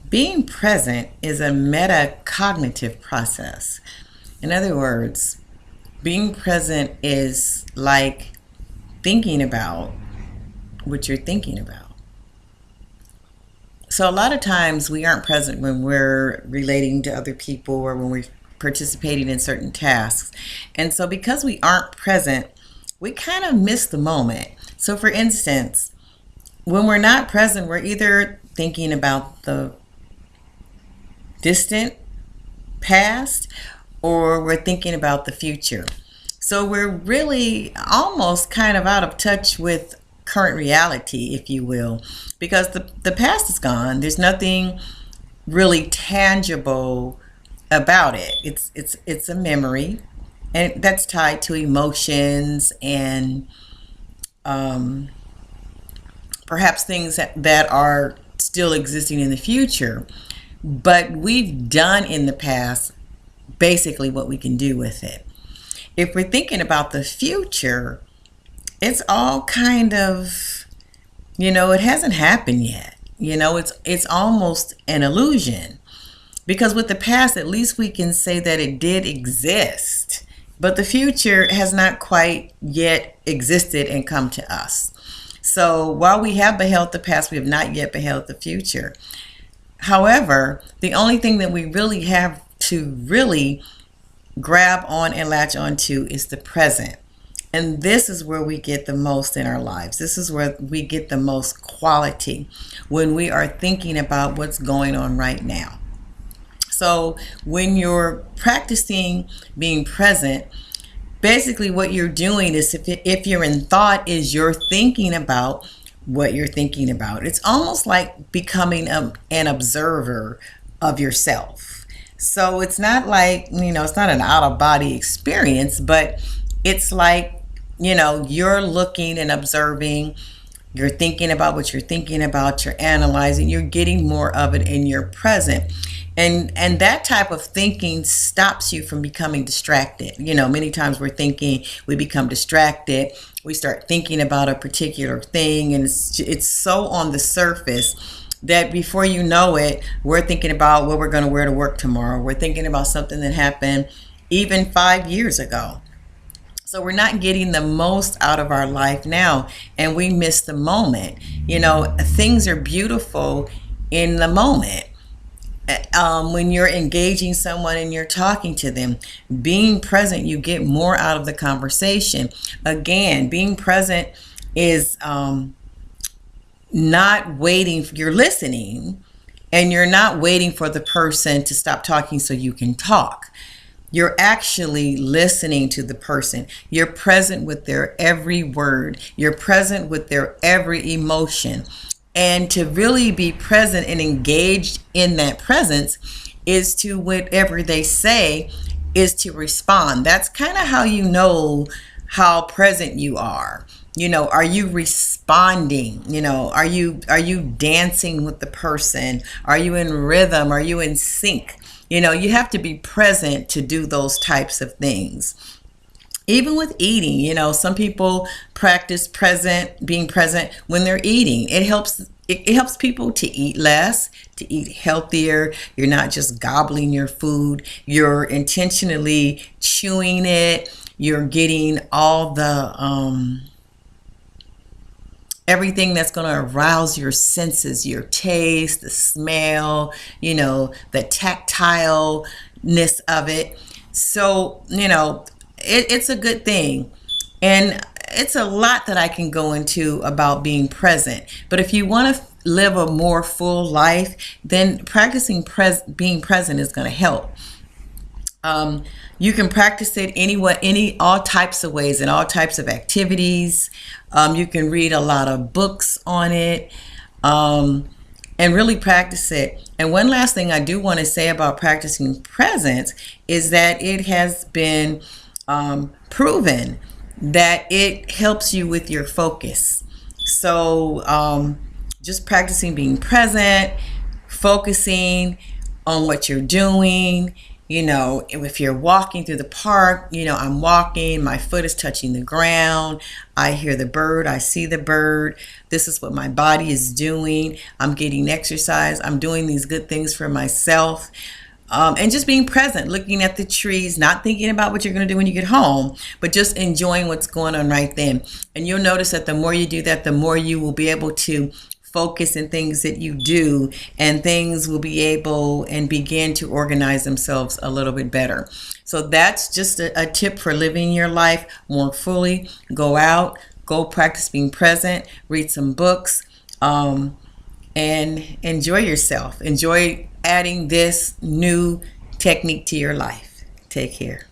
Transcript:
Being present is a metacognitive process. In other words, being present is like thinking about what you're thinking about. So a lot of times we aren't present when we're relating to other people or when we're participating in certain tasks. And so because we aren't present, we kind of miss the moment. So for instance, when we're not present, we're either thinking about the distant past or we're thinking about the future. So we're really almost kind of out of touch with current reality, if you will, because the past is gone. There's nothing really tangible about it. It's a memory, and that's tied to emotions and perhaps things that are still existing in the future. But we've done in the past basically what we can do with it. If we're thinking about the future, it's all kind of, it hasn't happened yet. It's almost an illusion. Because with the past, at least we can say that it did exist. But the future has not quite yet existed and come to us. So while we have beheld the past, we have not yet beheld the future. However, the only thing that we really have to really grab on and latch onto is the present. And this is where we get the most in our lives. This is where we get the most quality when we are thinking about what's going on right now. So when you're practicing being present, basically what you're doing is if you're in thought is you're thinking about what you're thinking about. It's almost like becoming an observer of yourself. So it's not like, it's not an out of body experience, but it's like, you're looking and observing, you're thinking about what you're thinking about, you're analyzing, you're getting more of it and you're present. And that type of thinking stops you from becoming distracted. Many times we're thinking, we become distracted. We start thinking about a particular thing and it's so on the surface that before you know it, we're thinking about what we're going to wear to work tomorrow. We're thinking about something that happened even 5 years ago. So we're not getting the most out of our life now, and we miss the moment. Things are beautiful in the moment. When you're engaging someone and you're talking to them, being present, you get more out of the conversation. Again, being present is not waiting. You're listening, and you're not waiting for the person to stop talking so you can talk. You're actually listening to the person. You're present with their every word. You're present with their every emotion. And to really be present and engaged in that presence is to whatever they say is to respond. That's kind of how you know how present you are. Are you responding? Are you dancing with the person? Are you in rhythm? Are you in sync? You have to be present to do those types of things. Even with eating, some people practice being present when they're eating. It helps people to eat less, to eat healthier. You're not just gobbling your food. You're intentionally chewing it. You're getting all the everything that's going to arouse your senses, your taste, the smell, the tactileness of it. So, it's a good thing. And it's a lot that I can go into about being present. But if you want to live a more full life, then practicing being present is going to help. You can practice it all types of ways and all types of activities. You can read a lot of books on it and really practice it. And one last thing I do want to say about practicing presence is that it has been proven that it helps you with your focus. So just practicing being present, focusing on what you're doing, You know, if you're walking through the park, I'm walking, my foot is touching the ground, I hear the bird, I see the bird. This is what my body is doing. I'm getting exercise. I'm doing these good things for myself. And just being present, looking at the trees, not thinking about what you're going to do when you get home, but just enjoying what's going on right then. And you'll notice that the more you do that, the more you will be able to focus in things that you do, and things will be able and begin to organize themselves a little bit better. So that's just a tip for living your life more fully. Go out, go practice being present, read some books, and enjoy yourself. Enjoy adding this new technique to your life. Take care.